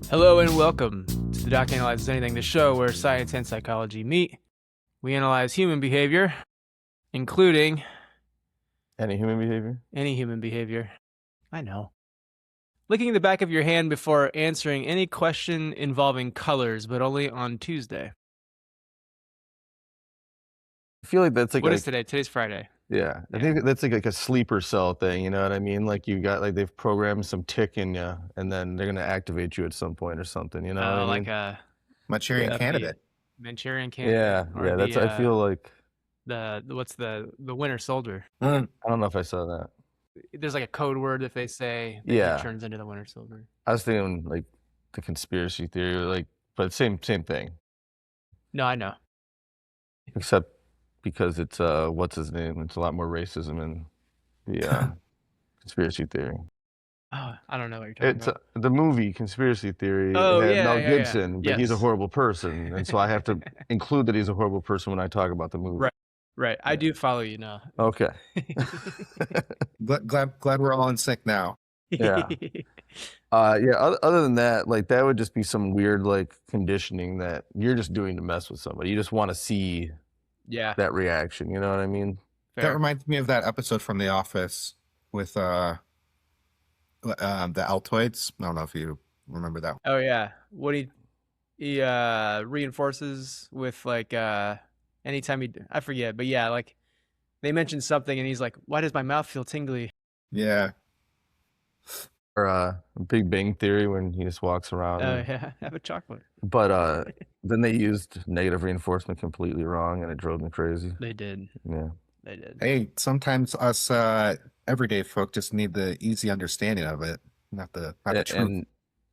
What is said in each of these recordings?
Hello and welcome to the Doc Analyzes Anything, the show where science and psychology meet. We analyze human behavior, including Any human behavior? any human behavior. I know. Licking the back of your hand before answering any question involving colors, but only on Tuesday. I feel like that's like What is today? Today's Friday. Yeah, I think that's like a sleeper cell thing. You know what I mean? Like you got they've programmed some tick in you, and then they're gonna activate you at some point or something. You know what I mean? Like a Manchurian Candidate. Manchurian Candidate. Yeah, that's. I feel like what's the Winter Soldier. I don't know if I saw that. There's like a code word if they say that Yeah. he turns into the Winter Soldier. I was thinking like the conspiracy theory, but same thing. No, I know. Except because it's what's his name? It's a lot more racism in the conspiracy theory. Oh, I don't know what you're talking It's about. the movie Conspiracy Theory. Oh, it had yeah, Mel yeah. Gibson, but he's a Yes. horrible person, and so I have to include that he's a horrible person when I talk about the movie. Right. I do follow you now. Okay. Glad we're all in sync now. Yeah. Other than that, like that would just be some weird like conditioning that you're just doing to mess with somebody. You just want to see Yeah. that reaction. You know what I mean? That Fair. reminds me of that episode from The Office with the Altoids. I don't know if you remember that. Oh yeah. What he reinforces with like anytime I forget, but yeah, like they mentioned something and he's like, "Why does my mouth feel tingly?" Yeah. Or Big Bang Theory when he just walks around. Oh yeah, have a chocolate. But then they used negative reinforcement completely wrong, and it drove me crazy. They did. Yeah. They did. Hey, sometimes us everyday folk just need the easy understanding of it, not the truth.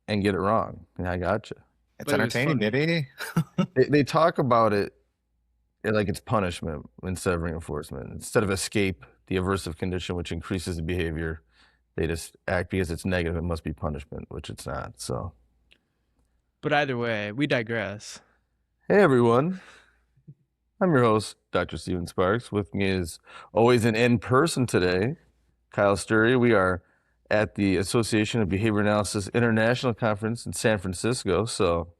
And get it wrong. Yeah, I gotcha. It's But it was entertaining, funny. baby. They talk about it like it's punishment instead of reinforcement. Instead of escape, the aversive condition, which increases the behavior, they just act because it's negative. It must be punishment, which it's not. So, But either way, we digress. hey everyone, I'm your host, Dr. Steven Sparks. With me is always an in person today, Kyle Sturry. We are at the Association of Behavior Analysis International Conference in San Francisco. So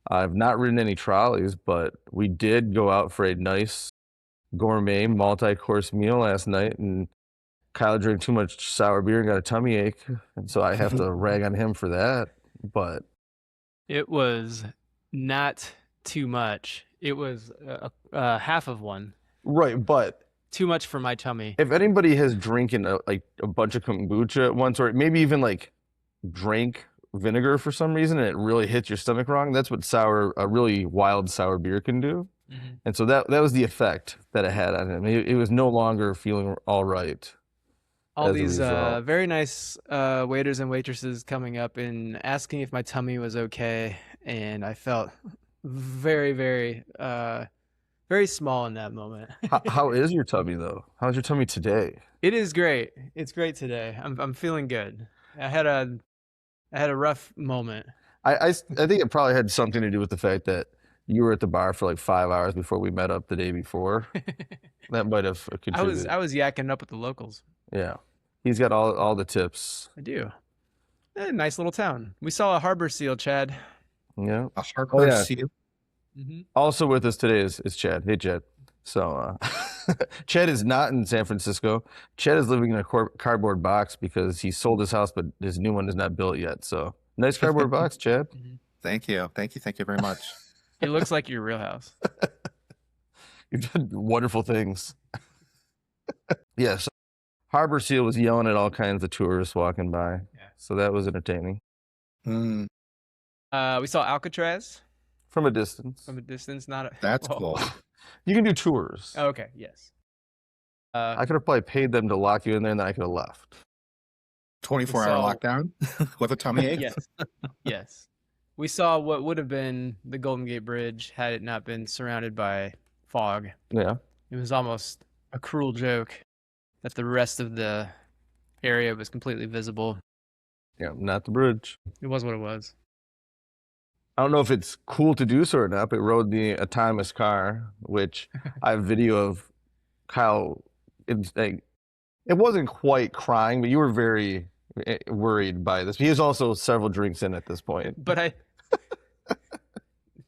I've not ridden any trolleys, but we did go out for a nice gourmet multi-course meal last night, and Kyle drank too much sour beer and got a tummy ache, and so I have to rag on him for that. But It was not too much. It was half of one. right, but Too much for my tummy. if anybody has drinking a bunch of kombucha at once, or maybe even like drank vinegar for some reason, and it really hits your stomach wrong, that's what a really wild sour beer can do. Mm-hmm. And so that was the effect that it had on him. It was no longer feeling all right. All as a these result. very nice waiters and waitresses coming up and asking if my tummy was okay, and I felt very, very, very small in that moment. How is your tummy though? How's your tummy today? It is great. It's great today. I'm feeling good. I had a rough moment. I think it probably had something to do with the fact that you were at the bar for like 5 hours before we met up the day before. That might have contributed. I was yakking up with the locals. Yeah. He's got all the tips. I do. Nice little town. We saw a harbor seal, Chad. Yeah. A hardcore seal. Mm-hmm. Also with us today is Chad. Hey, Chad. So Chad is not in San Francisco. Chad is living in a cardboard box because he sold his house, but his new one is not built yet. So nice cardboard box, Chad. Thank you very much. It looks like your real house. You've done wonderful things. Yes. Harbor Seal was yelling at all kinds of tourists walking by. Yeah. So that was entertaining. Mm, We saw Alcatraz From a distance. from a distance. Not a. that's Whoa. cool. You can do tours. Oh, okay. Yes. I could have probably paid them to lock you in there and then I could have left. 24-hour lockdown with a tummy ache. Yes. Yes. We saw what would have been the Golden Gate Bridge had it not been surrounded by fog. Yeah. It was almost a cruel joke that the rest of the area was completely visible. Yeah, not the bridge. It was what it was. I don't know if it's cool to do so or not, but rode the autonomous car, which I have video of Kyle. It wasn't quite crying, but you were very worried by this. He was also several drinks in at this point. But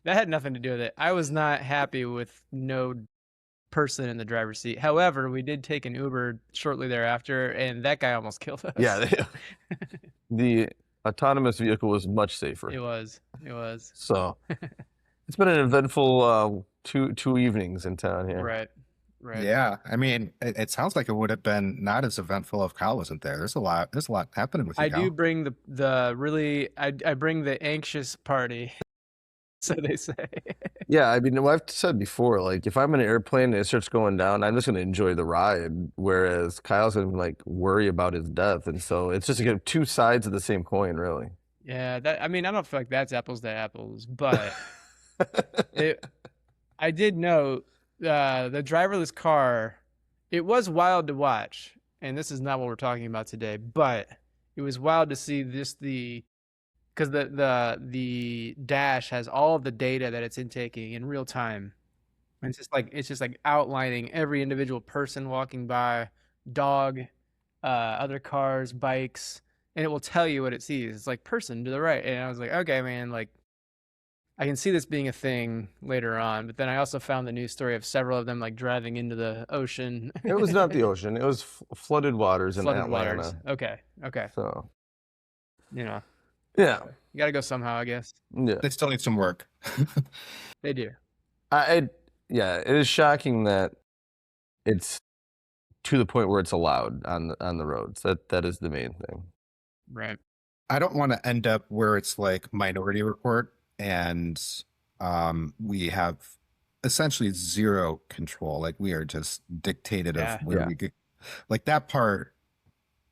that had nothing to do with it. I was not happy with no person in the driver's seat. However, we did take an Uber shortly thereafter, and that guy almost killed us. Yeah, the autonomous vehicle was much safer. It was. So it's been an eventful two evenings in town here. Right. Yeah, I mean, it sounds like it would have been not as eventful if Kyle wasn't there. There's a lot happening with you, I Kyle. do bring the really I bring the anxious party. So they say. Yeah, I mean, I've said before, like if I'm in an airplane and it starts going down, I'm just gonna enjoy the ride. Whereas Kyle's gonna like worry about his death, and so it's just like two sides of the same coin, really. Yeah, I mean, I don't feel like that's apples to apples, but I did know the driverless car. It was wild to watch, and this is not what we're talking about today. But it was wild to see because the dash has all of the data that it's intaking in real time. And it's just like outlining every individual person walking by, dog, other cars, bikes, and it will tell you what it sees. It's like person to the right, and I was like, okay, man, like I can see this being a thing later on. But then I also found the news story of several of them like driving into the ocean. It was not the ocean; it was flooded waters in Flooded Atlanta. waters. Okay. So, Yeah, you gotta go somehow, I guess. Yeah, they still need some work. They do. Yeah, it is shocking that it's to the point where it's allowed on the roads. That is the main thing. Right. I don't want to end up where it's like Minority Report and we have essentially zero control. Like we are just dictated of where we get. Like that part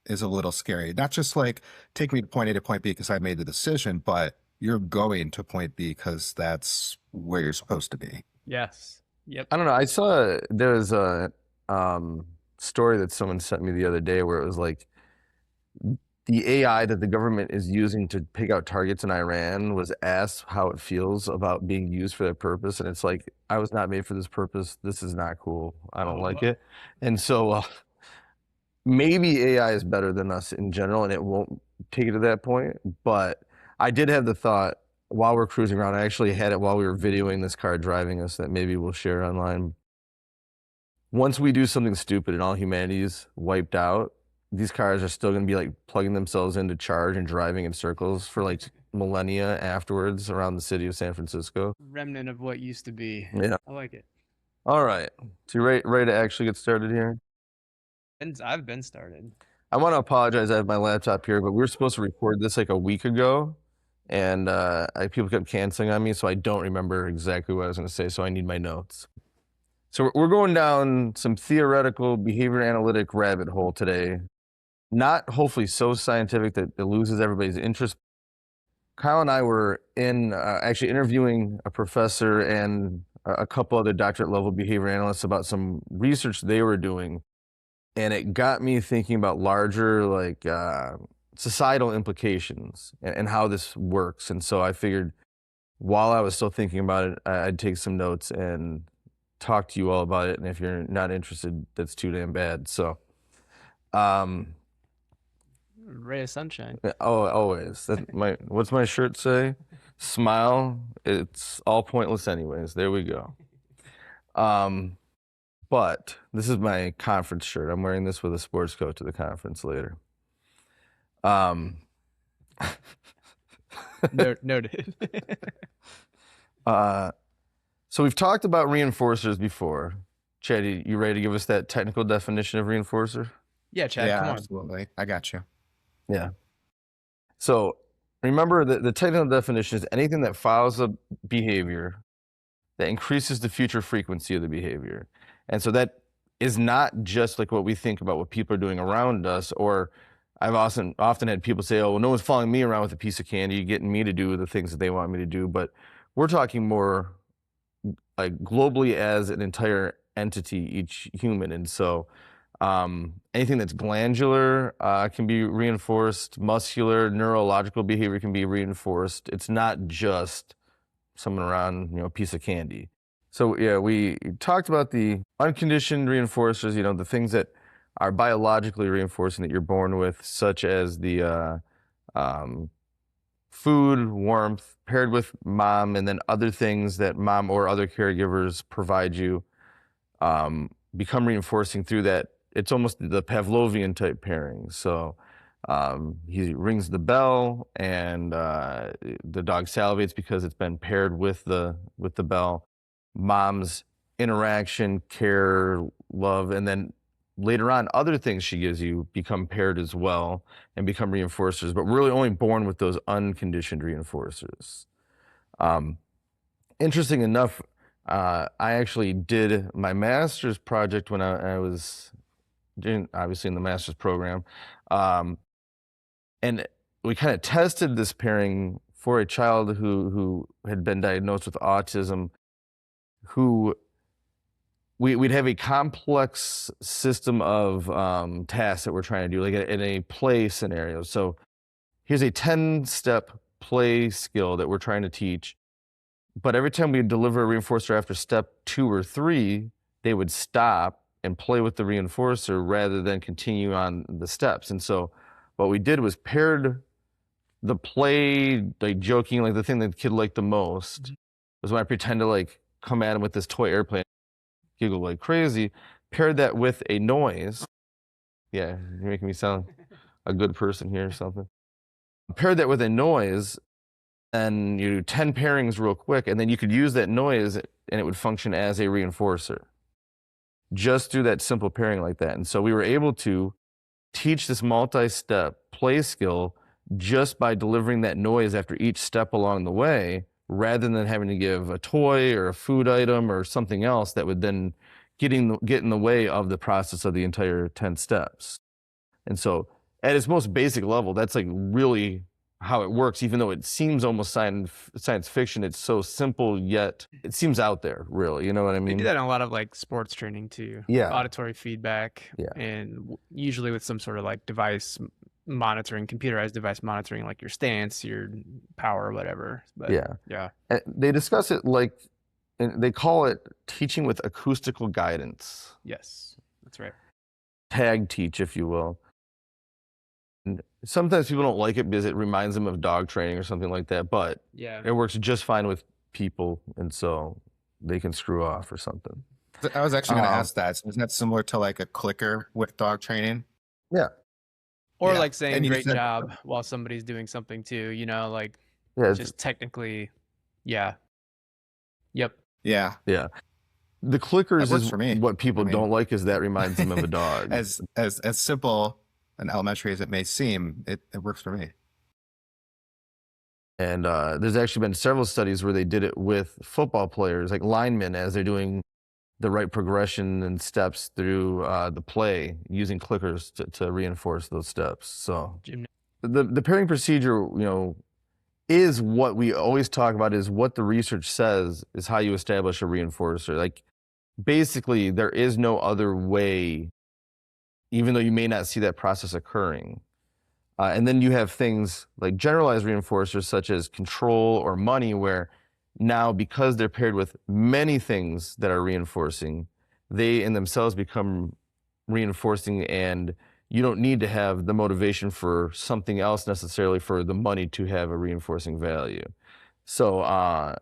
is a little scary. Not just like take me to point A to point B because I made the decision, but you're going to point B because that's where you're supposed to be. Yes. Yep. I don't know. I saw there was a story that someone sent me the other day where it was like the AI that the government is using to pick out targets in Iran was asked how it feels about being used for that purpose. And it's like, I was not made for this purpose. This is not cool. I don't like it. And so maybe AI is better than us in general, and it won't take it to that point. But I did have the thought while we're cruising around, I actually had it while we were videoing this car driving us that maybe we'll share online. Once we do something stupid and all humanity's wiped out, these cars are still going to be like plugging themselves into charge and driving in circles for like millennia afterwards around the city of San Francisco. Remnant of what used to be. Yeah. I like it. All right. So you're ready to actually get started here? And I've been started. I want to apologize. I have my laptop here, but we were supposed to record this like a week ago. And people kept canceling on me, so I don't remember exactly what I was going to say, so I need my notes. So we're going down some theoretical behavior analytic rabbit hole today. Not hopefully so scientific that it loses everybody's interest. Kyle and I were actually interviewing a professor and a couple other doctorate level behavior analysts about some research they were doing. And it got me thinking about larger like societal implications and how this works. And so I figured while I was still thinking about it, I'd take some notes and talk to you all about it. And if you're not interested, that's too damn bad. So, Ray of sunshine. oh, always. What's my shirt say? Smile. It's all pointless anyways. There we go. But this is my conference shirt. I'm wearing this with a sports coat to the conference later. Noted. So we've talked about reinforcers before. Chad, you ready to give us that technical definition of reinforcer? Yeah, Chad, Yeah, come on. absolutely. I got you. Yeah. So remember the technical definition is anything that follows a behavior that increases the future frequency of the behavior. And so that is not just like what we think about what people are doing around us, or I've often had people say, oh, well, no one's following me around with a piece of candy, getting me to do the things that they want me to do. But we're talking more like globally as an entire entity, each human. And so anything that's glandular can be reinforced, muscular, neurological behavior can be reinforced. It's not just someone around, a piece of candy. So yeah, we talked about the unconditioned reinforcers, the things that are biologically reinforcing that you're born with, such as the food, warmth, paired with mom, and then other things that mom or other caregivers provide you, become reinforcing through that. It's almost the Pavlovian type pairing. So he rings the bell, and the dog salivates because it's been paired with the bell. Mom's interaction, care, love, and then later on, other things she gives you become paired as well and become reinforcers, but we're really only born with those unconditioned reinforcers. Interesting enough, I actually did my master's project when I was doing, obviously in the master's program. And we kind of tested this pairing for a child who had been diagnosed with autism, who we'd have a complex system of tasks that we're trying to do, like in a play scenario. So here's a 10-step play skill that we're trying to teach. But every time we deliver a reinforcer after step 2 or 3, they would stop and play with the reinforcer rather than continue on the steps. And so what we did was paired the play, like joking, like the thing that the kid liked the most was when I pretend to like come at him with this toy airplane, giggle like crazy, paired that with a noise. Yeah, you're making me sound a good person here or something. Paired that with a noise, and you do 10 pairings real quick, and then you could use that noise and it would function as a reinforcer just through that simple pairing like that. And so we were able to teach this multi-step play skill just by delivering that noise after each step along the way, rather than having to give a toy or a food item or something else that would then get in the way of the process of the entire 10 steps. And so at its most basic level, that's like really how it works, even though it seems almost science fiction. It's so simple, yet it seems out there, really. You know what I mean? They do that in a lot of like sports training too. Yeah. Auditory feedback. Yeah. And usually with some sort of like device monitoring, computerized device monitoring, like your stance, your power, or whatever. But yeah. And they discuss it like, and they call it teaching with acoustical guidance. Yes, that's right. Tag teach, if you will. And sometimes people don't like it because it reminds them of dog training or something like that, but yeah, it works just fine with people, and so they can screw off or something. I was actually going to ask that. So isn't that similar to like a clicker with dog training? Yeah. Or like saying great job while somebody's doing something too, you know, like just technically, yeah. Yep. Yeah. Yeah. The clickers is for me. What people don't like is that reminds them of a dog. As simple and elementary as it may seem, it works for me. And there's actually been several studies where they did it with football players, like linemen, as they're doing the right progression and steps through the play, using clickers to reinforce those steps. So the pairing procedure, you know, is what we always talk about, is what the research says is how you establish a reinforcer. Like basically there is no other way, even though you may not see that process occurring. And then you have things like generalized reinforcers such as control or money, where now, because they're paired with many things that are reinforcing, they in themselves become reinforcing, and you don't need to have the motivation for something else necessarily for the money to have a reinforcing value. So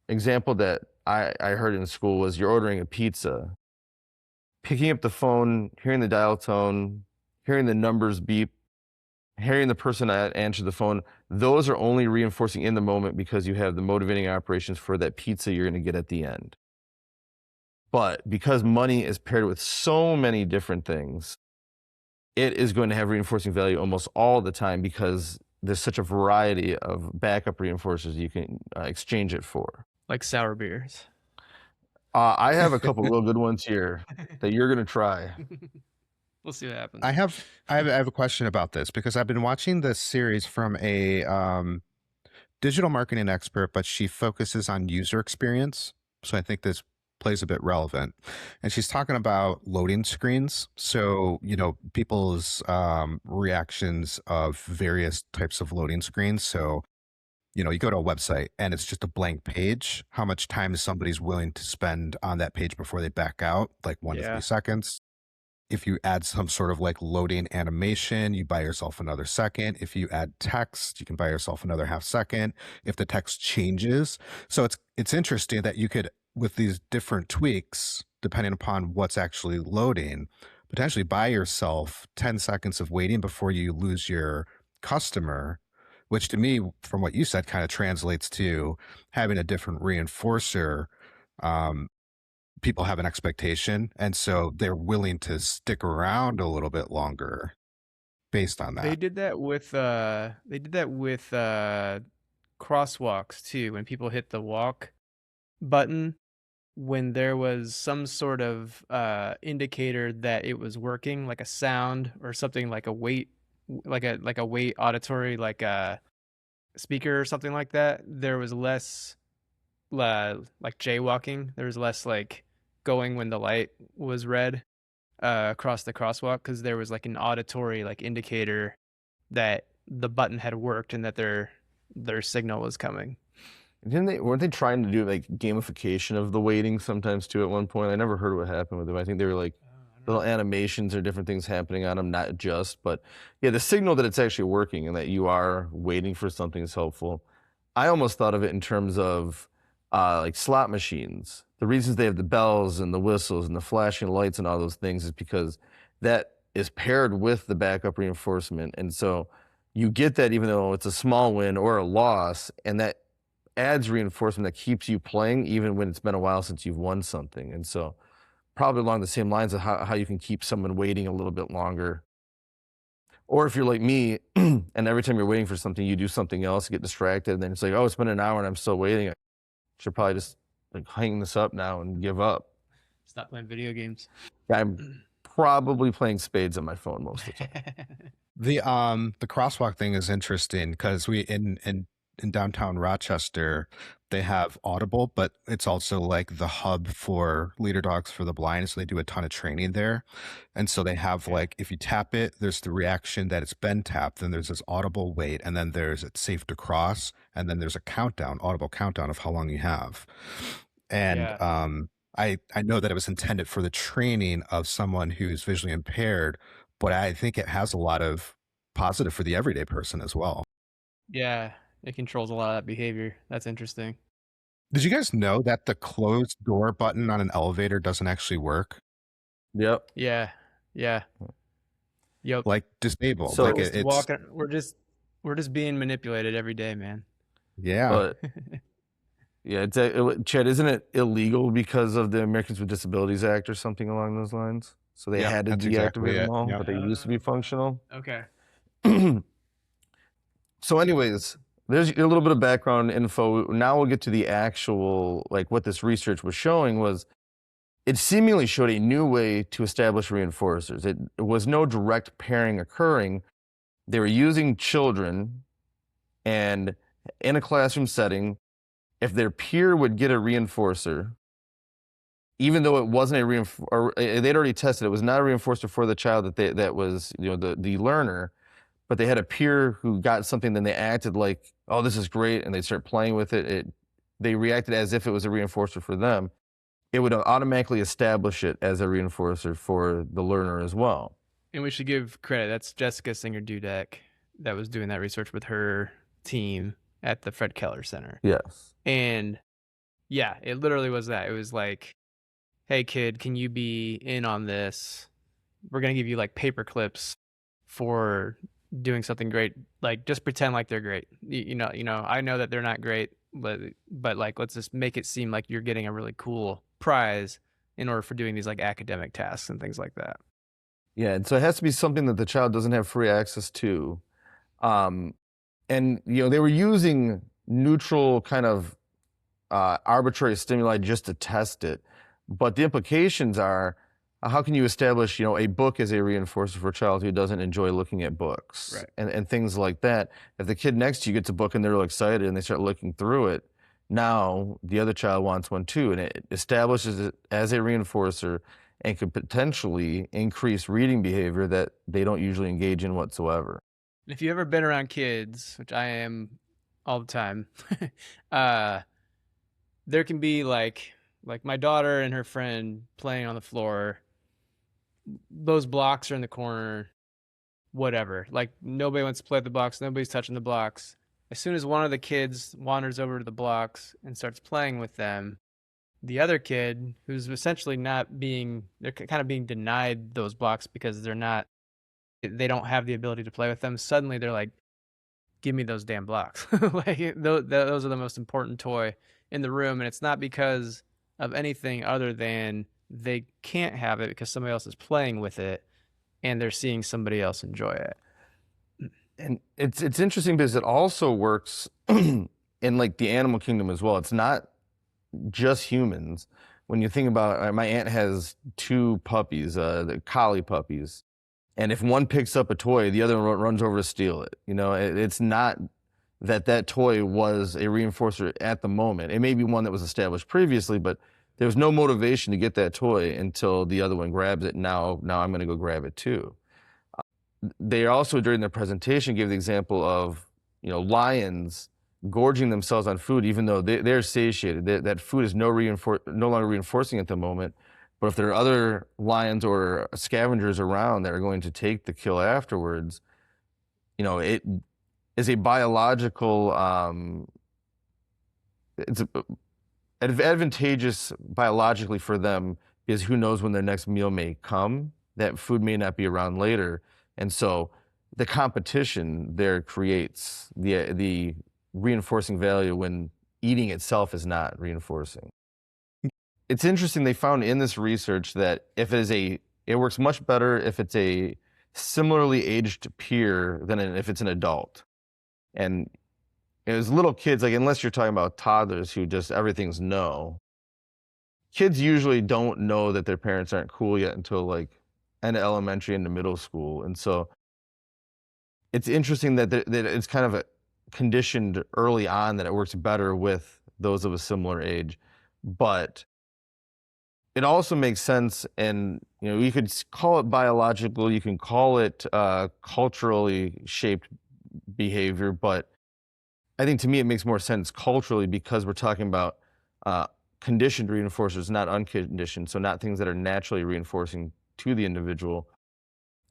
example that I heard in school was you're ordering a pizza, picking up the phone, hearing the dial tone, hearing the numbers beep, hearing the person answer the phone, those are only reinforcing in the moment because you have the motivating operations for that pizza you're going to get at the end. But because money is paired with so many different things, it is going to have reinforcing value almost all the time because there's such a variety of backup reinforcers you can exchange it for. Like sour beers. I have a couple real good ones here that you're going to try. We'll see what happens. I have a question about this because I've been watching this series from a digital marketing expert, but she focuses on user experience. So I think this plays a bit relevant. And she's talking about loading screens. So, you know, people's reactions of various types of loading screens. So, you know, you go to a website and it's just a blank page. How much time is somebody's willing to spend on that page before they back out? Like 1 to 3 seconds. if you add some sort of like loading animation, you buy yourself another second. If you add text, you can buy yourself another half second. If the text changes. So it's interesting that you could, with these different tweaks, depending upon what's actually loading, potentially buy yourself 10 seconds of waiting before you lose your customer, which to me, from what you said, kind of translates to having a different reinforcer. People have an expectation, and so they're willing to stick around a little bit longer based on that. They did that with crosswalks too. When people hit the walk button, when there was some sort of indicator that it was working, like a sound or something, like a weight, like a weight auditory, like a speaker or something like that, there was less like jaywalking. There was less like going when the light was red across the crosswalk, because there was like an auditory like indicator that the button had worked and that their signal was coming. Weren't they trying to do like gamification of the waiting sometimes too at one point? I never heard what happened with them. I think they were like little animations or different things happening on them, not just, but yeah, the signal that it's actually working and that you are waiting for something is helpful. I almost thought of it in terms of like slot machines. The reasons they have the bells and the whistles and the flashing lights and all those things is because that is paired with the backup reinforcement. And so you get that even though it's a small win or a loss, and that adds reinforcement that keeps you playing even when it's been a while since you've won something. And so probably along the same lines of how you can keep someone waiting a little bit longer. Or if you're like me and every time you're waiting for something, you do something else, get distracted, and then it's like, oh, it's been an hour and I'm still waiting. I should probably just like hang this up now and give up. Stop playing video games. I'm probably playing spades on my phone most of the time. The crosswalk thing is interesting because we in downtown Rochester, they have Audible, but it's also like the hub for leader dogs for the blind. So they do a ton of training there. And so they have like, if you tap it, there's the reaction that it's been tapped. Then there's this audible wait. And then there's it's safe to cross. And then there's a countdown, audible countdown of how long you have. And I know that it was intended for the training of someone who's visually impaired, but I think it has a lot of positive for the everyday person as well. Yeah, it controls a lot of that behavior. That's interesting. Did you guys know that the closed door button on an elevator doesn't actually work? Yep. Yeah. Yep. Like disabled. So like it's walking. We're just being manipulated every day, man. Yeah. But yeah, Chad, isn't it illegal because of the Americans with Disabilities Act or something along those lines? So they had to deactivate them all, but they used to be functional. Okay. So anyways, there's a little bit of background info. Now we'll get to the actual, like what this research was showing was it seemingly showed a new way to establish reinforcers. It was no direct pairing occurring. They were using children, and in a classroom setting, if their peer would get a reinforcer, even though it wasn't a reinforcer, or they'd already tested, it was not a reinforcer for the child that was the learner, but they had a peer who got something, then they acted like, oh, this is great, and they start playing with it. They reacted as if it was a reinforcer for them. It would automatically establish it as a reinforcer for the learner as well. And we should give credit. That's Jessica Singer-Dudek that was doing that research with her team at the Fred Keller Center. Yes. And yeah, it literally was that. It was like, hey kid, can you be in on this? We're going to give you like paper clips for doing something great. Like just pretend like they're great. You know, I know that they're not great, but like, let's just make it seem like you're getting a really cool prize in order for doing these like academic tasks and things like that. Yeah. And so it has to be something that the child doesn't have free access to. And, they were using neutral kind of arbitrary stimuli just to test it. But the implications are, how can you establish, a book as a reinforcer for a child who doesn't enjoy looking at books, right, and things like that? If the kid next to you gets a book and they're real excited and they start looking through it, now the other child wants one too, and it establishes it as a reinforcer and could potentially increase reading behavior that they don't usually engage in whatsoever. If you've ever been around kids, which I am all the time, there can be like my daughter and her friend playing on the floor, those blocks are in the corner, whatever. Like nobody wants to play the blocks, nobody's touching the blocks. As soon as one of the kids wanders over to the blocks and starts playing with them, the other kid, who's essentially they're kind of being denied those blocks because they don't have the ability to play with them. Suddenly they're like, give me those damn blocks. Like those are the most important toy in the room. And it's not because of anything other than they can't have it because somebody else is playing with it and they're seeing somebody else enjoy it. And it's interesting because it also works in like the animal kingdom as well. It's not just humans. When you think about it, my aunt has 2 puppies, the collie puppies. And if one picks up a toy, the other one runs over to steal it. You know, it's not that toy was a reinforcer at the moment. It may be one that was established previously, but there was no motivation to get that toy until the other one grabs it. Now I'm going to go grab it too. They also, during their presentation, gave the example of, lions gorging themselves on food, even though they're satiated. That food is no longer reinforcing at the moment. But if there are other lions or scavengers around that are going to take the kill afterwards, it is a biological, it's advantageous biologically for them because who knows when their next meal may come. That food may not be around later. And so the competition there creates the reinforcing value when eating itself is not reinforcing. It's interesting, they found in this research that it works much better if it's a similarly aged peer than if it's an adult. And as little kids, like unless you're talking about toddlers who just everything's no, kids usually don't know that their parents aren't cool yet until like end of elementary into middle school. And so it's interesting that it's kind of conditioned early on that it works better with those of a similar age. But it also makes sense, and you could call it biological, you can call it culturally shaped behavior, but I think to me it makes more sense culturally because we're talking about conditioned reinforcers, not unconditioned, so not things that are naturally reinforcing to the individual.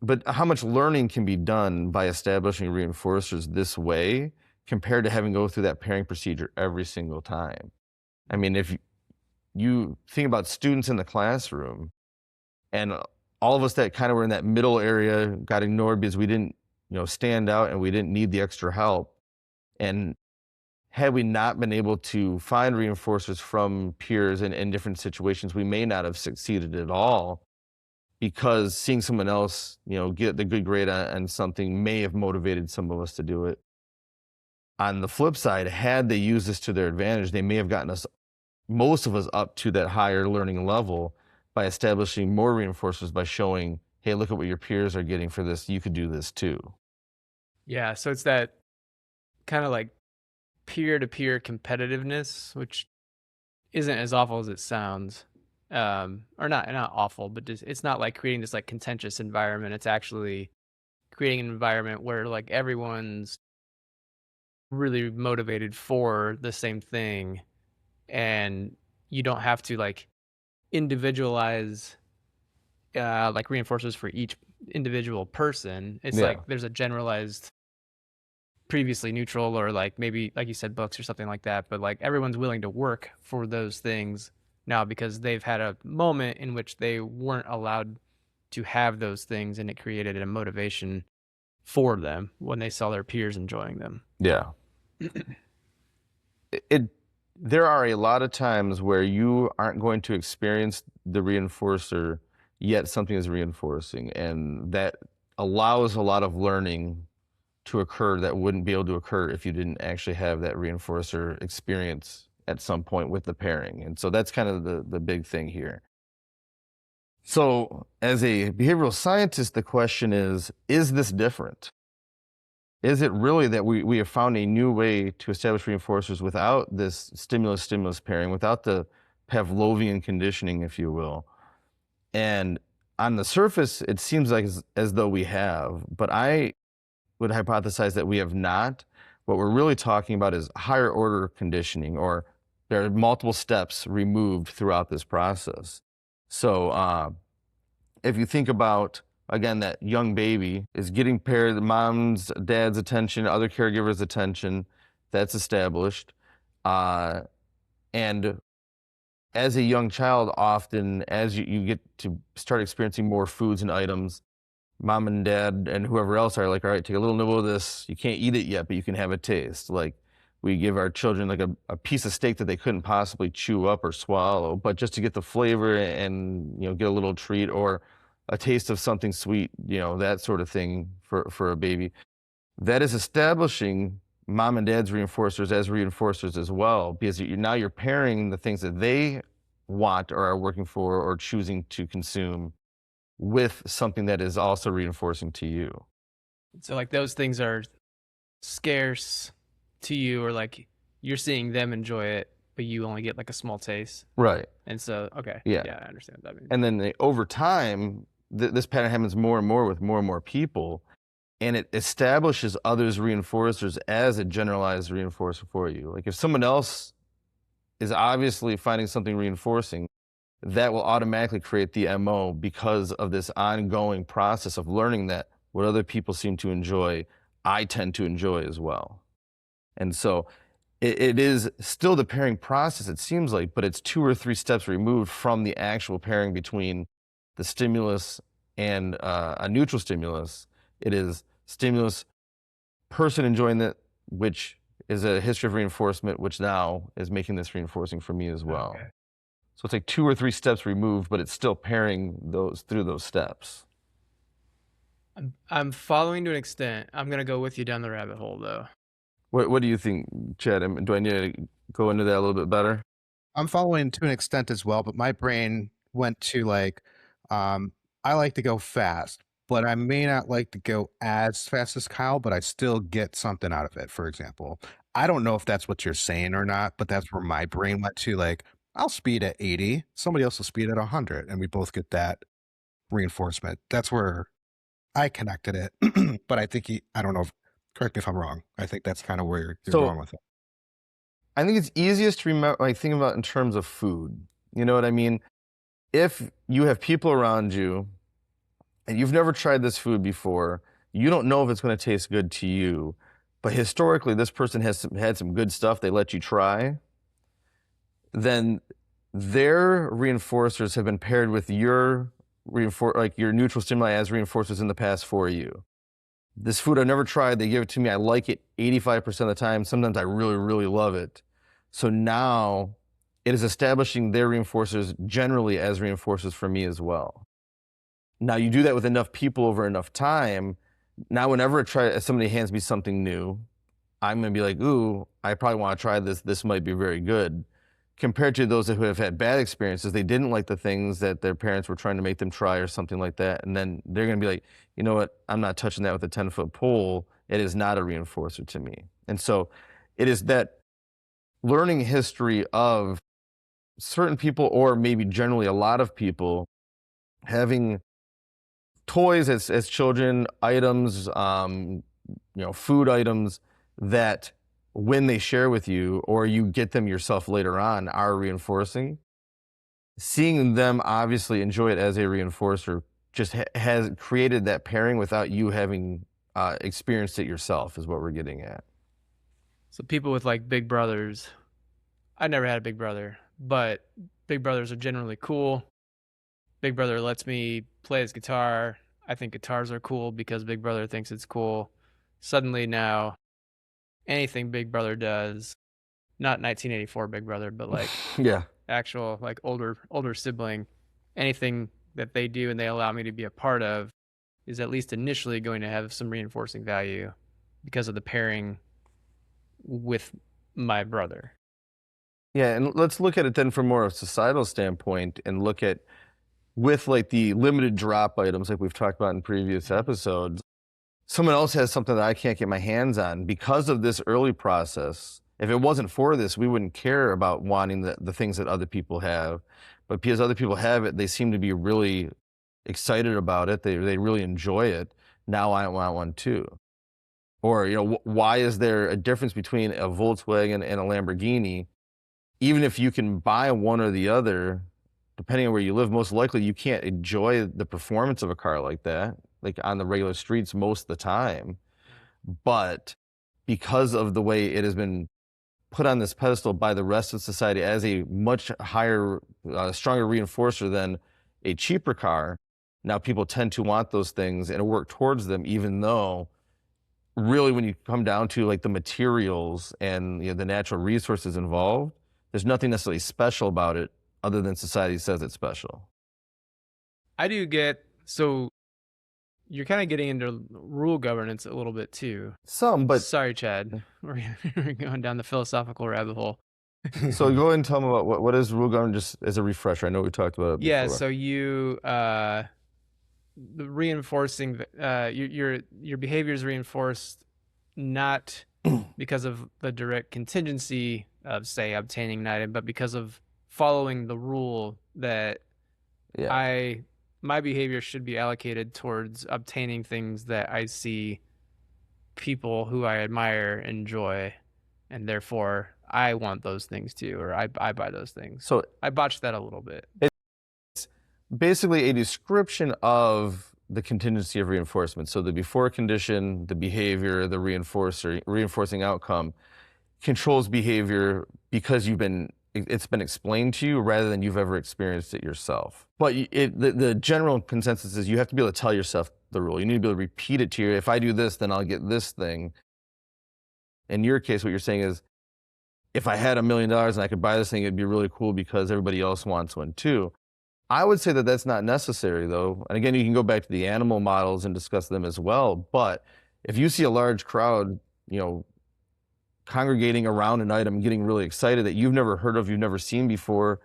But how much learning can be done by establishing reinforcers this way compared to having to go through that pairing procedure every single time? I mean, if you think about students in the classroom and all of us that kind of were in that middle area got ignored because we didn't, stand out and we didn't need the extra help. And had we not been able to find reinforcers from peers in different situations, we may not have succeeded at all because seeing someone else, get the good grade on something may have motivated some of us to do it. On the flip side, had they used this to their advantage, they may have gotten most of us up to that higher learning level by establishing more reinforcers by showing, hey, look at what your peers are getting for this. You could do this too. Yeah, so it's that kind of like peer-to-peer competitiveness, which isn't as awful as it sounds. Or not awful, but it's not like creating this like contentious environment. It's actually creating an environment where like everyone's really motivated for the same thing, and you don't have to like individualize like reinforcers for each individual person. It's like there's a generalized previously neutral, or like maybe like you said, books or something like that, but like everyone's willing to work for those things now because they've had a moment in which they weren't allowed to have those things, and it created a motivation for them when they saw their peers enjoying them. Yeah. There are a lot of times where you aren't going to experience the reinforcer, yet something is reinforcing, and that allows a lot of learning to occur that wouldn't be able to occur if you didn't actually have that reinforcer experience at some point with the pairing. And so that's kind of the big thing here. So as a behavioral scientist, the question is this different? Is it really that we have found a new way to establish reinforcers without this stimulus-stimulus pairing, without the Pavlovian conditioning, if you will? And on the surface, it seems like as though we have, but I would hypothesize that we have not. What we're really talking about is higher order conditioning, or there are multiple steps removed throughout this process. So if you think about, again, that young baby is getting paired, the mom's, dad's attention, other caregivers' attention, that's established. And as a young child, often as you get to start experiencing more foods and items, mom and dad and whoever else are like, all right, take a little nibble of this. You can't eat it yet, but you can have a taste. Like we give our children like a piece of steak that they couldn't possibly chew up or swallow, but just to get the flavor and, get a little treat or a taste of something sweet, that sort of thing for a baby. That is establishing mom and dad's reinforcers as reinforcers as well, because now you're pairing the things that they want or are working for or choosing to consume with something that is also reinforcing to you. So like those things are scarce to you, or like you're seeing them enjoy it, but you only get like a small taste. Right. And so, okay. Yeah. I understand what that means. And then over time, this pattern happens more and more with more and more people, and it establishes others' reinforcers as a generalized reinforcer for you. Like if someone else is obviously finding something reinforcing, that will automatically create the MO because of this ongoing process of learning that what other people seem to enjoy, I tend to enjoy as well. And so it is still the pairing process, it seems like, but it's 2 or 3 steps removed from the actual pairing between the stimulus and a neutral stimulus. It is stimulus, person enjoying it, which is a history of reinforcement, which now is making this reinforcing for me as well. Okay. So it's like 2 or 3 steps removed, but it's still pairing those through those steps. I'm following to an extent. I'm going to go with you down the rabbit hole, though. What do you think, Chad? Do I need to go into that a little bit better? I'm following to an extent as well, but my brain went to like, I like to go fast, but I may not like to go as fast as Kyle, but I still get something out of it, for example. I don't know if that's what you're saying or not, but that's where my brain went to. Like, I'll speed at 80, somebody else will speed at 100, and we both get that reinforcement. That's where I connected it. But I think I don't know, correct me if I'm wrong. I think that's kind of where you're going with it. I think it's easiest to remember, like, think about in terms of food. You know what I mean? If you have people around you and you've never tried this food before, you don't know if it's going to taste good to you, but historically this person has had some good stuff they let you try, then their reinforcers have been paired with your your neutral stimuli as reinforcers in the past for you. This food I've never tried, they give it to me, I like it 85% of the time. Sometimes I really, really love it. So now it is establishing their reinforcers generally as reinforcers for me as well. Now you do that with enough people over enough time. Now whenever somebody hands me something new, I'm going to be like, ooh, I probably want to try this. This might be very good. Compared to those who have had bad experiences, they didn't like the things that their parents were trying to make them try or something like that. And then they're going to be like, you know what? I'm not touching that with a 10-foot pole. It is not a reinforcer to me. And so it is that learning history of certain people, or maybe generally a lot of people, having toys as children, items, food items that when they share with you or you get them yourself later on are reinforcing. Seeing them obviously enjoy it as a reinforcer just has created that pairing without you having experienced it yourself, is what we're getting at. So people with like big brothers, I never had a big brother, but big brothers are generally cool. Big brother lets me play his guitar. I think guitars are cool because big brother thinks it's cool. Suddenly now, anything big brother does, not 1984 big brother, but like yeah, actual like older sibling, anything that they do and they allow me to be a part of is at least initially going to have some reinforcing value because of the pairing with my brother. Yeah, and let's look at it then from more of a societal standpoint and look at with like the limited drop items like we've talked about in previous episodes. Someone else has something that I can't get my hands on because of this early process. If it wasn't for this, we wouldn't care about wanting the things that other people have. But because other people have it, they seem to be really excited about it. They really enjoy it. Now I want one too. Or, why is there a difference between a Volkswagen and a Lamborghini? Even if you can buy one or the other, depending on where you live, most likely you can't enjoy the performance of a car like that, like on the regular streets most of the time. But because of the way it has been put on this pedestal by the rest of society as a much higher, stronger reinforcer than a cheaper car, now people tend to want those things and work towards them, even though really when you come down to like the materials and the natural resources involved, there's nothing necessarily special about it other than society says it's special. I do get, so you're kind of getting into rule governance a little bit too. Some, but sorry, Chad, we're going down the philosophical rabbit hole. So go ahead and tell me about what is rule governance, just as a refresher. I know we talked about it before. Yeah, so you the reinforcing your behavior is reinforced not because of the direct contingency of, say, obtaining an item, but because of following the rule that my behavior should be allocated towards obtaining things that I see people who I admire enjoy, and therefore I want those things too, or I buy those things. So I botched that a little bit. It's basically a description of the contingency of reinforcement. So the before condition, the behavior, the reinforcing outcome controls behavior because it's been explained to you rather than you've ever experienced it yourself. But the general consensus is you have to be able to tell yourself the rule. You need to be able to repeat it to you. If I do this, then I'll get this thing. In your case, what you're saying is, if I had $1 million and I could buy this thing, it'd be really cool because everybody else wants one too. I would say that that's not necessary though. And again, you can go back to the animal models and discuss them as well. But if you see a large crowd, congregating around an item, getting really excited that you've never heard of, you've never seen before,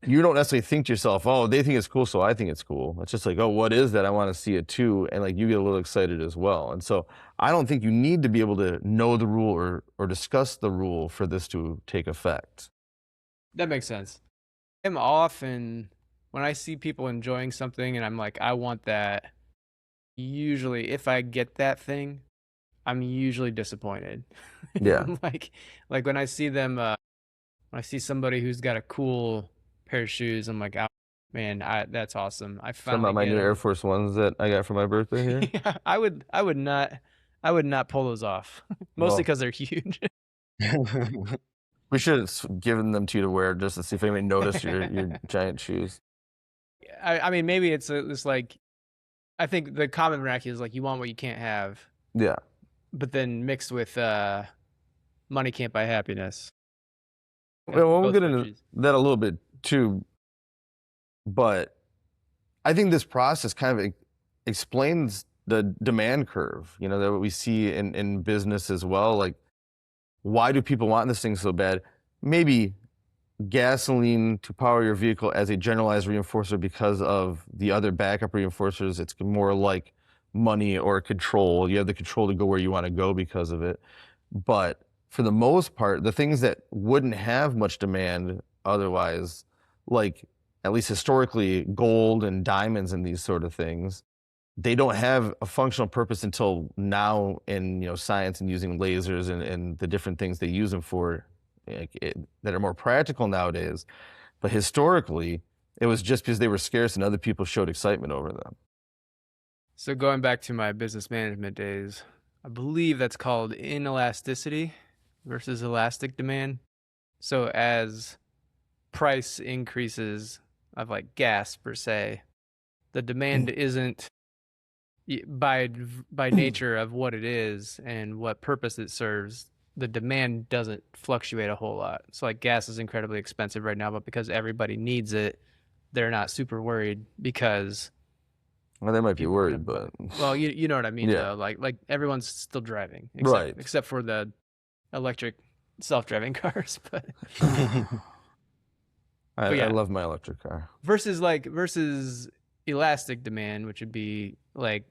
you don't necessarily think to yourself, oh, they think it's cool, so I think it's cool. It's just like, oh, what is that? I want to see it too. And like you get a little excited as well. And so I don't think you need to be able to know the rule or discuss the rule for this to take effect. That makes sense. I'm often, when I see people enjoying something and I'm like, I want that, usually if I get that thing, I'm usually disappointed. Yeah. like when I see them, when I see somebody who's got a cool pair of shoes, I'm like, oh, man, that's awesome. I finally about my new Air Force Ones that I got for my birthday here. Yeah, I would not pull those off, mostly because they're huge. We should have given them to you to wear just to see if anybody noticed your giant shoes. I mean, maybe it's like, I think the common vernacular is like, you want what you can't have. Yeah. But then mixed with money can't buy happiness. Well, we'll get into that a little bit too. But I think this process kind of explains the demand curve, that we see in business as well. Like, why do people want this thing so bad? Maybe gasoline to power your vehicle as a generalized reinforcer because of the other backup reinforcers. It's more like money or control. You have the control to go where you want to go because of it. But for the most part, the things that wouldn't have much demand otherwise, like at least historically, gold and diamonds and these sort of things, they don't have a functional purpose until now in science and using lasers and the different things they use them for that are more practical nowadays. But historically, it was just because they were scarce and other people showed excitement over them. So going back to my business management days, I believe that's called inelasticity versus elastic demand. So as price increases of like gas per se, the demand isn't by nature of what it is and what purpose it serves. The demand doesn't fluctuate a whole lot. So like gas is incredibly expensive right now, but because everybody needs it, they're not super worried because. Well, they might be worried, but. Well, you know what I mean, yeah. though. Like everyone's still driving, except for the electric self-driving cars. But I love my electric car. Versus elastic demand, which would be like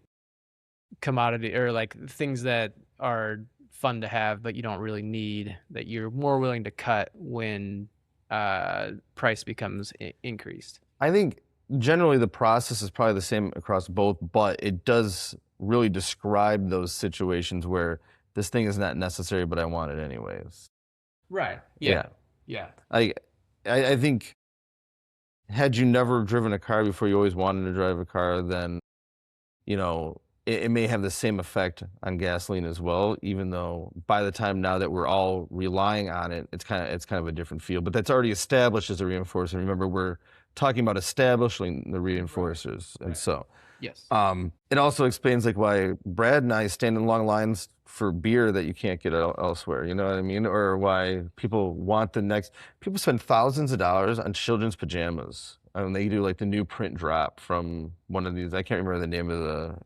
commodity or like things that are fun to have but you don't really need, that you're more willing to cut when price becomes increased. I think generally the process is probably the same across both, but it does really describe those situations where this thing is not necessary but I want it anyways. Right. Yeah. I think had you never driven a car before, you always wanted to drive a car, then, you know, it may have the same effect on gasoline as well, even though by the time now that we're all relying on it, it's kind of a different feel. But that's already established as a reinforcer. Remember, we're talking about establishing the reinforcers. And so Yes. it also explains like why Brad and I stand in long lines for beer that you can't get elsewhere. You know what I mean? Or why people spend thousands of dollars on children's pajamas. I mean, they do like the new print drop from one of these. I can't remember the name of the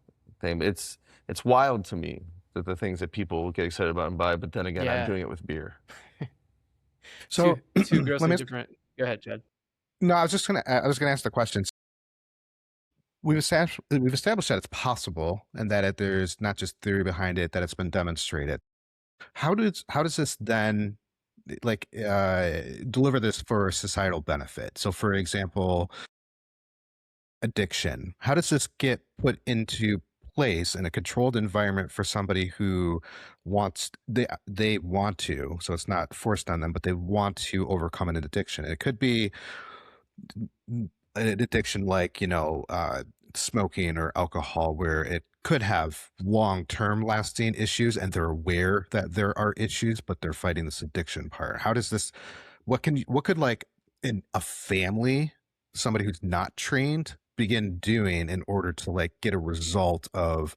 thing. But it's wild to me that the things that people get excited about and buy. But then again, I'm doing it with beer. So two grossly different. Go ahead, Chad. No, I was gonna ask the question. We've established that it's possible, and that there's not just theory behind it, that it's been demonstrated. How does this then like deliver this for societal benefit? So, for example, addiction. How does this get put into place in a controlled environment for somebody who they want to, so it's not forced on them, but they want to overcome an addiction? It could be an addiction like, smoking or alcohol, where it could have long-term lasting issues and they're aware that there are issues, but they're fighting this addiction part. How does this, what could like in a family, somebody who's not trained begin doing in order to like get a result of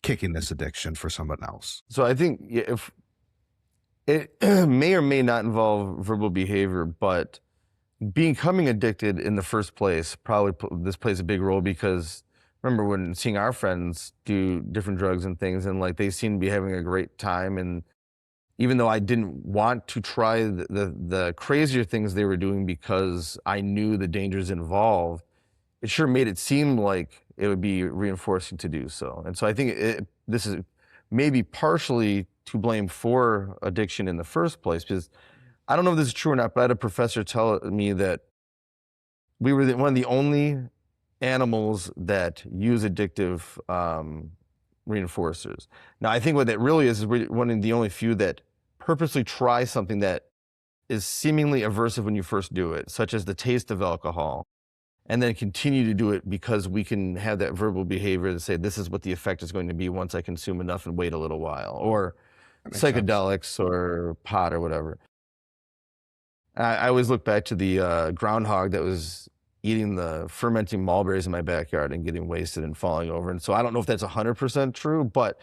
kicking this addiction for someone else? So I think if it may or may not involve verbal behavior, but becoming addicted in the first place, this plays a big role, because remember when seeing our friends do different drugs and things, and like they seem to be having a great time, and even though I didn't want to try the crazier things they were doing because I knew the dangers involved, it sure made it seem like it would be reinforcing to do so. And so I think this is maybe partially to blame for addiction in the first place, because I don't know if this is true or not, but I had a professor tell me that we were one of the only animals that use addictive reinforcers. Now, I think what that really is we're one of the only few that purposely try something that is seemingly aversive when you first do it, such as the taste of alcohol, and then continue to do it because we can have that verbal behavior to say, this is what the effect is going to be once I consume enough and wait a little while, or psychedelics or pot or whatever. I always look back to the groundhog that was eating the fermenting mulberries in my backyard and getting wasted and falling over. And so I don't know if that's 100% true, but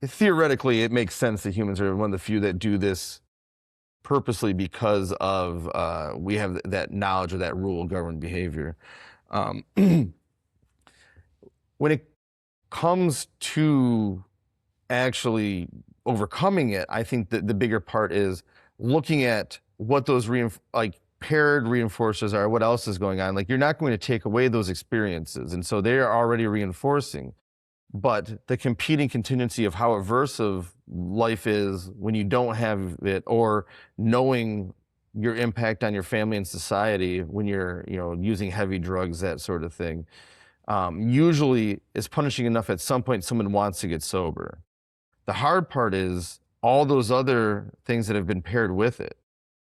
theoretically it makes sense that humans are one of the few that do this purposely because of we have that knowledge of that rule governed behavior. When it comes to actually overcoming it, I think that the bigger part is looking at what those paired reinforcers are, what else is going on. Like, you're not going to take away those experiences, and so they are already reinforcing. But the competing contingency of how aversive life is when you don't have it, or knowing your impact on your family and society when you're, using heavy drugs, that sort of thing, usually is punishing enough at some point someone wants to get sober. The hard part is all those other things that have been paired with it.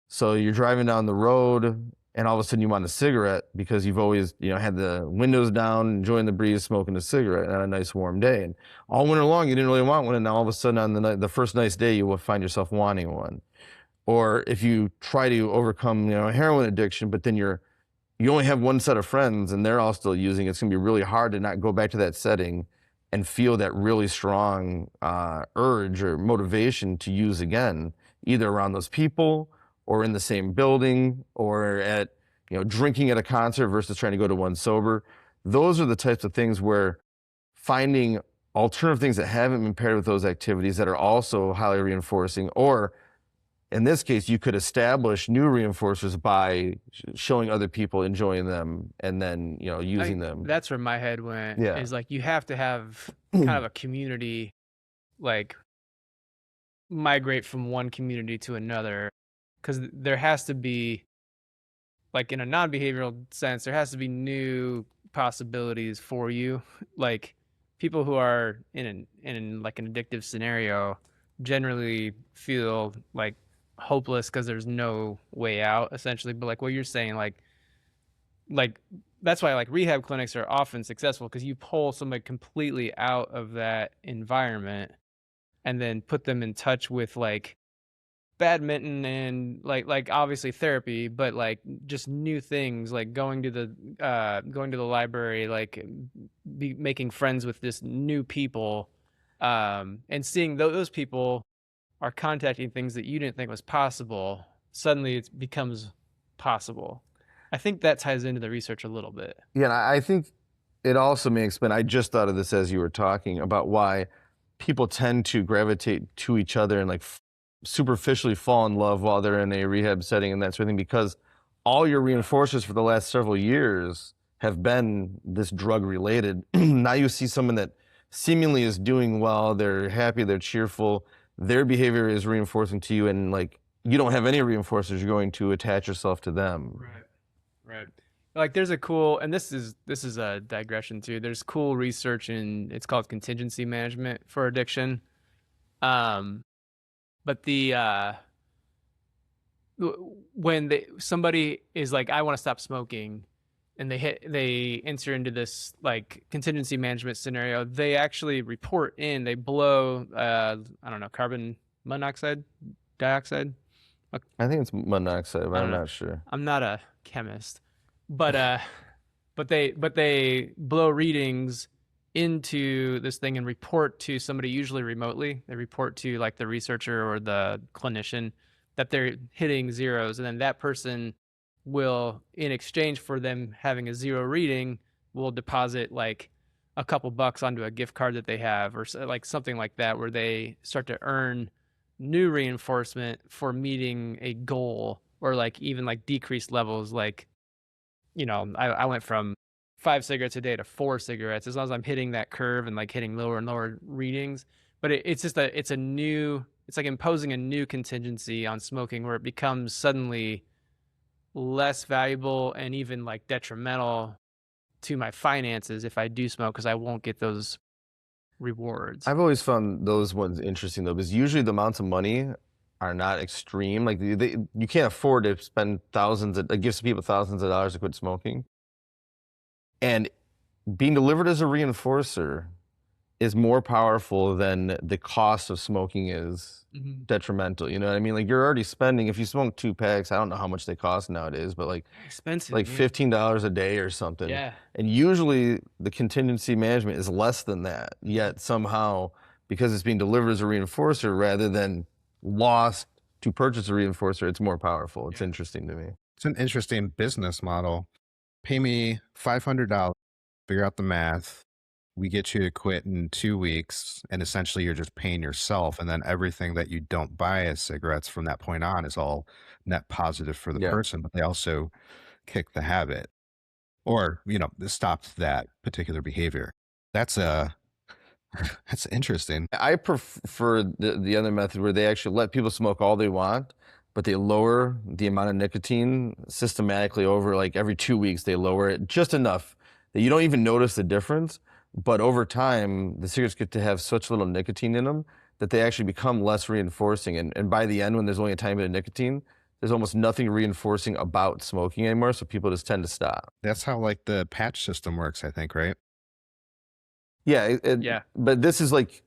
So you're driving down the road and all of a sudden you want a cigarette because you've always, had the windows down, enjoying the breeze, smoking a cigarette on a nice warm day. And all winter long, you didn't really want one. And now all of a sudden on the first nice day, you will find yourself wanting one. Or if you try to overcome, heroin addiction, but then you only have one set of friends and they're all still using it, it's going to be really hard to not go back to that setting and feel that really strong urge or motivation to use again, either around those people or in the same building, or at, drinking at a concert versus trying to go to one sober. Those are the types of things where finding alternative things that haven't been paired with those activities that are also highly reinforcing, or in this case, you could establish new reinforcers by showing other people enjoying them and then, using them. That's where my head went. Yeah. Is like, you have to have kind of a community, like migrate from one community to another. Because there has to be, like in a non-behavioral sense, there has to be new possibilities for you. Like, people who are in like an addictive scenario generally feel like hopeless because there's no way out, essentially. But like what you're saying, like like that's why like rehab clinics are often successful, because you pull somebody completely out of that environment and then put them in touch with like badminton and like obviously therapy, but like just new things, like going to the library, like making friends with this new people, and seeing those people are contacting things that you didn't think was possible. Suddenly it becomes possible. I think that ties into the research a little bit. Yeah, and I think it also may explain, I just thought of this as you were talking about why people tend to gravitate to each other and like superficially fall in love while they're in a rehab setting and that sort of thing, because all your reinforcers for the last several years have been this drug related. Now you see someone that seemingly is doing well, they're happy, they're cheerful, their behavior is reinforcing to you, and like you don't have any reinforcers, you're going to attach yourself to them. Right. Like there's a cool, and this is a digression too. There's cool research it's called contingency management for addiction. But when somebody is like, I want to stop smoking, and they enter into this like contingency management scenario, they actually they blow I don't know, carbon monoxide, dioxide. I think it's monoxide, but I'm know. not sure. I'm not a chemist, but they blow readings into this thing and report to somebody, usually remotely. They report to like the researcher or the clinician that they're hitting zeros, and then that person will, in exchange for them having a zero reading, will deposit like a couple bucks onto a gift card that they have, or like something like that, where they start to earn new reinforcement for meeting a goal, or like even like decreased levels. Like, I went from 5 cigarettes a day to 4 cigarettes, as long as I'm hitting that curve and like hitting lower and lower readings. But it's just it's like imposing a new contingency on smoking, where it becomes suddenly less valuable and even like detrimental to my finances if I do smoke, because I won't get those rewards. I've always found those ones interesting though, because usually the amounts of money are not extreme. Like you can't afford to spend give some people thousands of dollars to quit smoking. And being delivered as a reinforcer is more powerful than the cost of smoking is detrimental. You know what I mean? Like you're already spending, if you smoke 2 packs, I don't know how much they cost nowadays, but like expensive, like $15 a day or something. Yeah. And usually the contingency management is less than that. Yet somehow, because it's being delivered as a reinforcer rather than lost to purchase a reinforcer, it's more powerful. It's interesting to me. It's an interesting business model. Pay me $500, figure out the math. We get you to quit in 2 weeks, and essentially you're just paying yourself. And then everything that you don't buy as cigarettes from that point on is all net positive for the person, but they also kick the habit, or, stopped that particular behavior. That's interesting. I prefer the other method where they actually let people smoke all they want, but they lower the amount of nicotine systematically over like every 2 weeks. They lower it just enough that you don't even notice the difference. But over time, the cigarettes get to have such little nicotine in them that they actually become less reinforcing. And by the end, when there's only a tiny bit of nicotine, there's almost nothing reinforcing about smoking anymore. So people just tend to stop. That's how like the patch system works, I think, right? Yeah. Yeah. But this is like,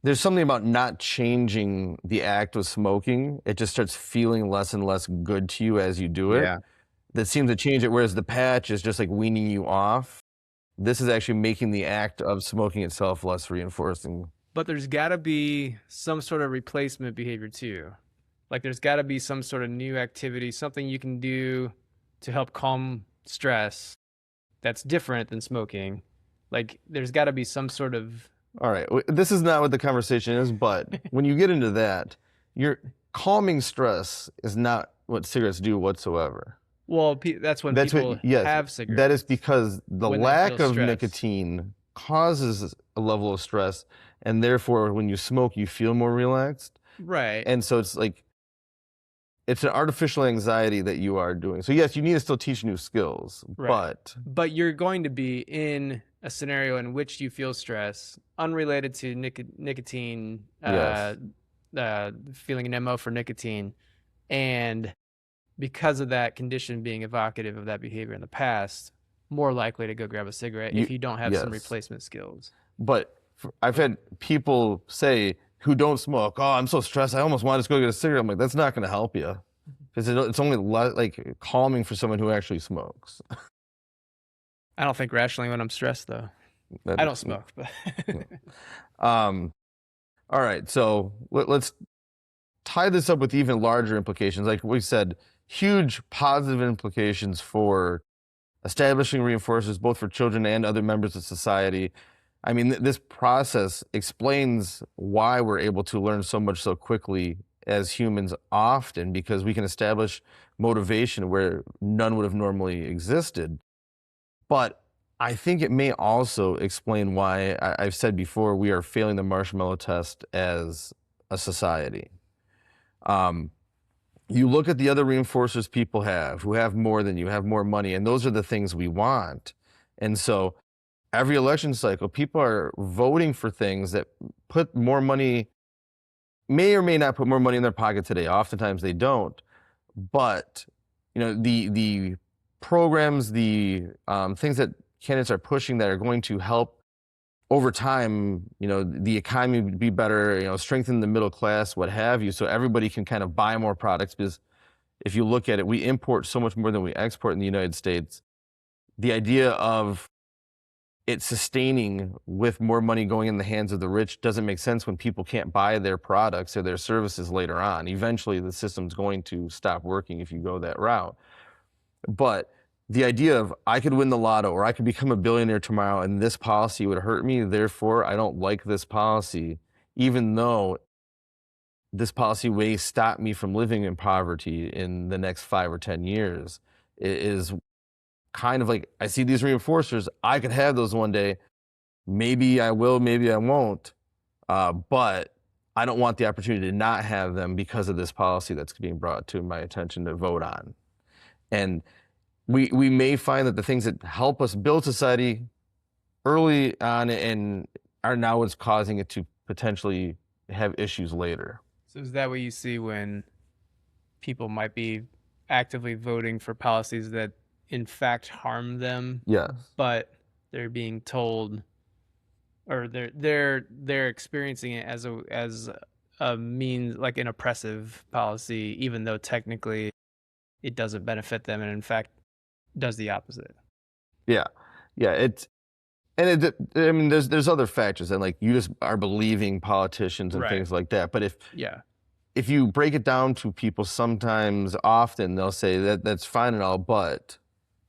there's something about not changing the act of smoking. It just starts feeling less and less good to you as you do it. Yeah. That seems to change it. Whereas the patch is just like weaning you off. This is actually making the act of smoking itself less reinforcing. But there's got to be some sort of replacement behavior too. Like there's got to be some sort of new activity, something you can do to help calm stress that's different than smoking. Like there's got to be some sort of... All right, this is not what the conversation is, but when you get into that, you're calming stress is not what cigarettes do whatsoever. Well, that's when people have cigarettes. That is because the lack of nicotine causes a level of stress, and therefore when you smoke, you feel more relaxed. Right. And so it's like, it's an artificial anxiety that you are doing. So yes, you need to still teach new skills, right. But you're going to be in a scenario in which you feel stress unrelated to nicotine, feeling an MO for nicotine, and because of that condition being evocative of that behavior in the past, more likely to go grab a cigarette if you don't have some replacement skills. But I've had people say who don't smoke, oh, I'm so stressed, I almost want to just go get a cigarette. I'm like, that's not going to help you. Because it's only like calming for someone who actually smokes. I don't think rationally when I'm stressed, though. I don't smoke. But all right, so let's tie this up with even larger implications. Like we said, huge positive implications for establishing reinforcers, both for children and other members of society. I mean, this process explains why we're able to learn so much so quickly as humans often, because we can establish motivation where none would have normally existed. But I think it may also explain why I've said before we are failing the marshmallow test as a society. You look at the other reinforcers people have, who have more than you, have more money, and those are the things we want. And so every election cycle, people are voting for things that put more money, may or may not put more money in their pocket today. Oftentimes they don't. But the programs, the things that candidates are pushing that are going to help over time, the economy be better, strengthen the middle class, what have you, so everybody can kind of buy more products. Because if you look at it, we import so much more than we export in the United States. The idea of it sustaining with more money going in the hands of the rich doesn't make sense when people can't buy their products or their services later on. Eventually, the system's going to stop working if you go that route. But the idea of I could win the lotto or I could become a billionaire tomorrow and this policy would hurt me, therefore I don't like this policy, even though this policy may stop me from living in poverty in the next 5 or 10 years, is kind of like, I see these reinforcers, I could have those one day. Maybe I will, maybe I won't. But I don't want the opportunity to not have them because of this policy that's being brought to my attention to vote on. And we may find that the things that help us build society early on and are now what's causing it to potentially have issues later. So is that what you see when people might be actively voting for policies that in fact harm them? Yes. But they're being told, or they're experiencing it as a means, like an oppressive policy, even though technically it doesn't benefit them, and in fact does the opposite. Yeah. I mean, there's other factors, and like you just are believing politicians and things like that. But if you break it down to people, sometimes, often they'll say that's fine and all, but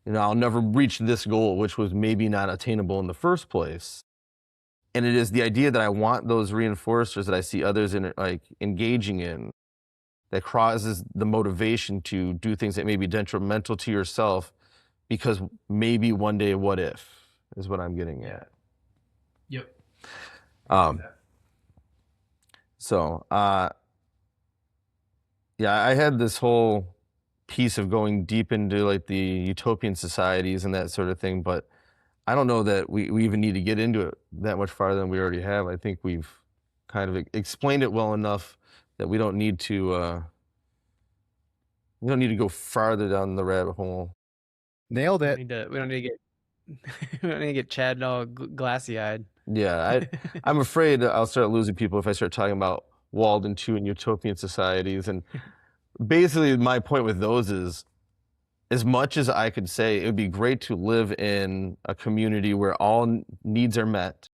I'll never reach this goal, which was maybe not attainable in the first place. And it is the idea that I want those reinforcers that I see others engaging in that causes the motivation to do things that may be detrimental to yourself, because maybe one day, what if, is what I'm getting at. Yep. So, I had this whole piece of going deep into like the utopian societies and that sort of thing, but I don't know that we even need to get into it that much farther than we already have. I think we've kind of explained it well enough that we don't need to go farther down the rabbit hole. Nailed it. We don't need to get Chad all glassy-eyed. Yeah, I'm afraid I'll start losing people if I start talking about Walden 2 and utopian societies. And basically my point with those is, as much as I could say it would be great to live in a community where all needs are met,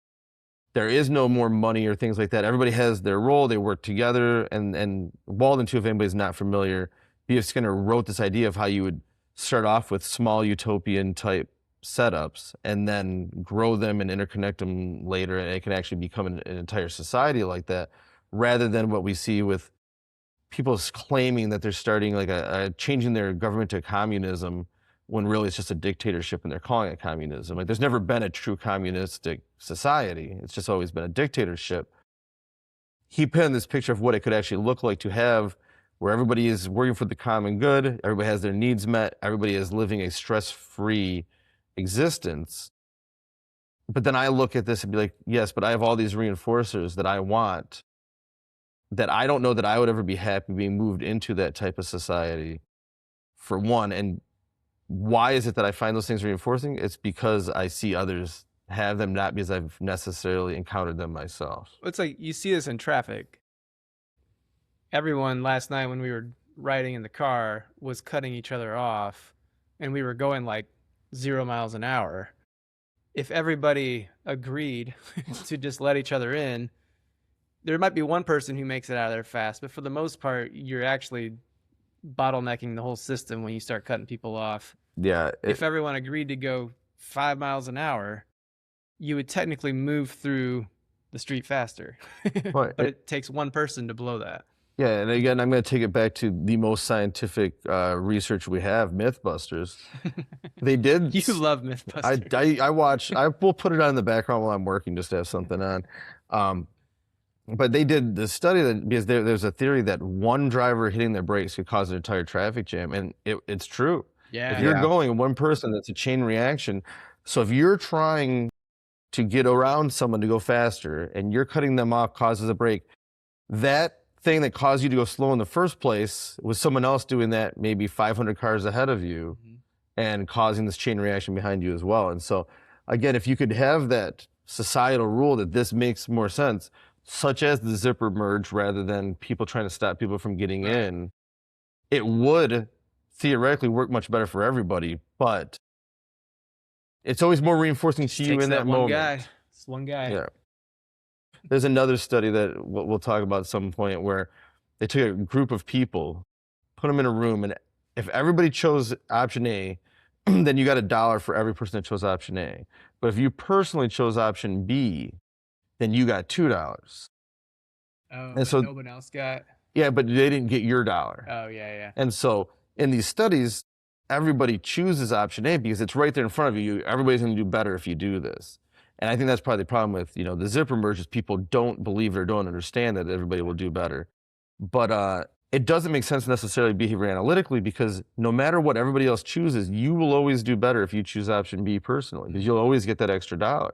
there is no more money or things like that. Everybody has their role, they work together, and Walden 2, if anybody's not familiar, B.F. Skinner wrote this idea of how you would start off with small utopian type setups and then grow them and interconnect them later, and it can actually become an entire society like that, rather than what we see with people claiming that they're starting like changing their government to communism, when really it's just a dictatorship and they're calling it communism. Like, there's never been a true communistic society. It's just always been a dictatorship. He painted this picture of what it could actually look like to have where everybody is working for the common good, everybody has their needs met, everybody is living a stress-free existence. But then I look at this and be like, yes, but I have all these reinforcers that I want, that I don't know that I would ever be happy being moved into that type of society. for one. And why is it that I find those things reinforcing? It's because I see others have them, not because I've necessarily encountered them myself. It's like you see this in traffic. Everyone last night when we were riding in the car was cutting each other off, and we were going like 0 miles an hour. If everybody agreed to just let each other in, there might be one person who makes it out of there fast, but for the most part, you're actually bottlenecking the whole system when you start cutting people off. Yeah. If everyone agreed to go 5 miles an hour, you would technically move through the street faster. But it takes one person to blow that. Yeah, and again, I'm going to take it back to the most scientific research we have, Mythbusters. They did. You love Mythbusters. I watch. I will put it on in the background while I'm working, just to have something on. But they did the study that because there's a theory that one driver hitting their brakes could cause an entire traffic jam, and it's true. Yeah. If you're going one person, that's a chain reaction. So if you're trying to get around someone to go faster, and you're cutting them off, causes a break, that thing that caused you to go slow in the first place was someone else doing that maybe 500 cars ahead of you and causing this chain reaction behind you as well. And so again, if you could have that societal rule that this makes more sense, such as the zipper merge rather than people trying to stop people from getting in, it would theoretically work much better for everybody, but it's always more reinforcing to you in that moment. It's one guy. Yeah. There's another study that we'll talk about at some point where they took a group of people, put them in a room, and if everybody chose option A, then you got $1 for every person that chose option A. But if you personally chose option B, then you got $2. Oh, and so no one else got? Yeah, but they didn't get your $1. Oh, yeah. And so in these studies, everybody chooses option A because it's right there in front of you. Everybody's going to do better if you do this. And I think that's probably the problem with, the zipper merge is people don't believe or don't understand that everybody will do better. But it doesn't make sense necessarily behavior analytically because no matter what everybody else chooses, you will always do better if you choose option B personally because you'll always get that extra $1.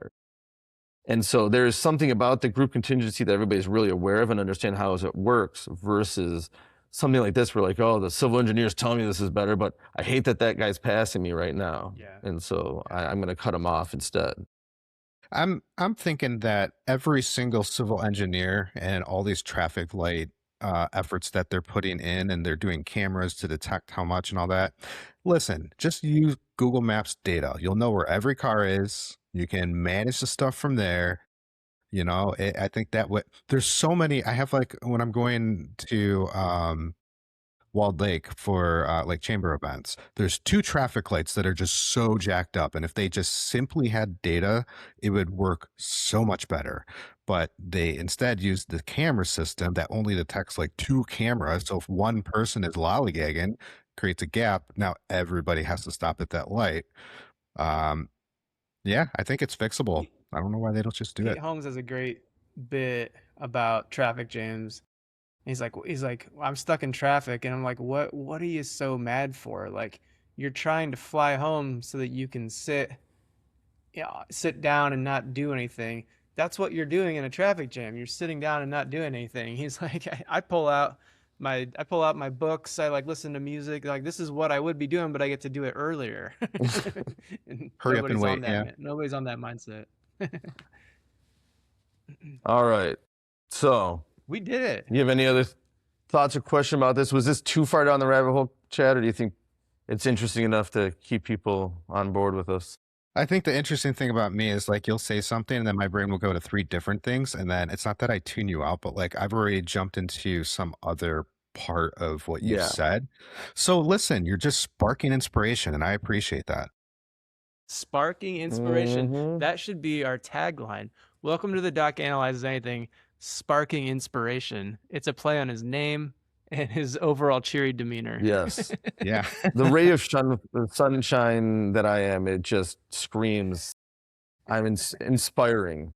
And so there's something about the group contingency that everybody's really aware of and understand how it works versus something like this where like, oh, the civil engineer's telling me this is better, but I hate that guy's passing me right now. Yeah. And so I'm going to cut him off instead. I'm thinking that every single civil engineer and all these traffic light efforts that they're putting in and they're doing cameras to detect how much and all that. Listen, just use Google Maps data. You'll know where every car is. You can manage the stuff from there. I think that there's so many. I have like when I'm going to Walled Lake for like chamber events, there's 2 traffic lights that are just so jacked up. And if they just simply had data, it would work so much better. But they instead use the camera system that only detects like 2 cameras. So if one person is lollygagging, creates a gap. Now everybody has to stop at that light. Yeah, I think it's fixable. I don't know why they don't just do it. Pete Holmes has a great bit about traffic jams. He's like, well, I'm stuck in traffic, and I'm like, what are you so mad for? Like, you're trying to fly home so that you can sit down and not do anything. That's what you're doing in a traffic jam. You're sitting down and not doing anything. He's like, I pull out my books. I like listen to music. Like this is what I would be doing, but I get to do it earlier. Hurry up and wait. Nobody's on that mindset. All right. So we did it. You have any other thoughts or question about this? Was this too far down the rabbit hole, Chad, or do you think it's interesting enough to keep people on board with us? I think the interesting thing about me is like you'll say something and then my brain will go to 3 different things. And then it's not that I tune you out, but like I've already jumped into some other part of what you said. So listen, you're just sparking inspiration and I appreciate that. Sparking inspiration. That should be our tagline. Welcome to the Doc Analyzes Anything, sparking inspiration. It's a play on his name and his overall cheery demeanor. Yes. Yeah. The ray of sunshine that I am, it just screams. I'm inspiring.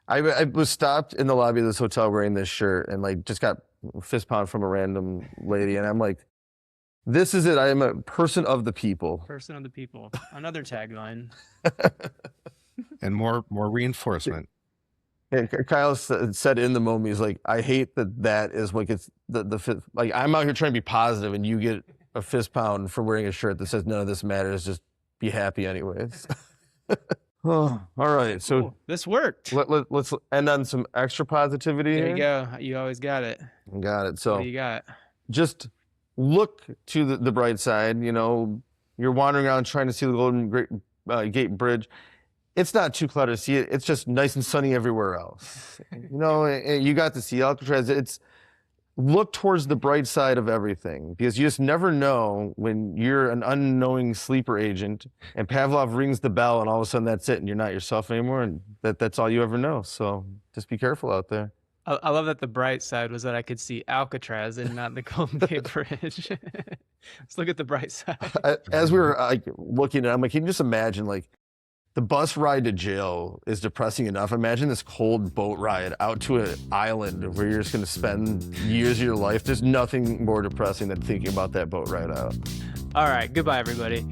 I was stopped in the lobby of this hotel wearing this shirt and like just got fist pound from a random lady. And I'm like, this is it. I am a person of the people. Person of the people. Another tagline. And more reinforcement. Yeah, Kyle said in the moment, he's like, I hate that is what gets the like, I'm out here trying to be positive and you get a fist pound for wearing a shirt that says none of this matters. Just be happy anyways. Oh, all right. So Ooh, this worked. Let's end on some extra positivity. There here. you go. You always got it. Got it. So What do you got? just look to the bright side. You know, you're wandering around trying to see the Golden Gate Bridge. It's not too cluttered to see it. It's just nice and sunny everywhere else. You know, you got to see Alcatraz. Look towards the bright side of everything, because you just never know when you're an unknowing sleeper agent and Pavlov rings the bell and all of a sudden that's it and you're not yourself anymore, and that's all you ever know. So just be careful out there. I love that the bright side was that I could see Alcatraz and not the Golden Gate Bridge. Let's look at the bright side. As we were looking at it, I'm like, can you just imagine, like, the bus ride to jail is depressing enough. Imagine this cold boat ride out to an island where you're just going to spend years of your life. There's nothing more depressing than thinking about that boat ride out. All right. Goodbye, everybody.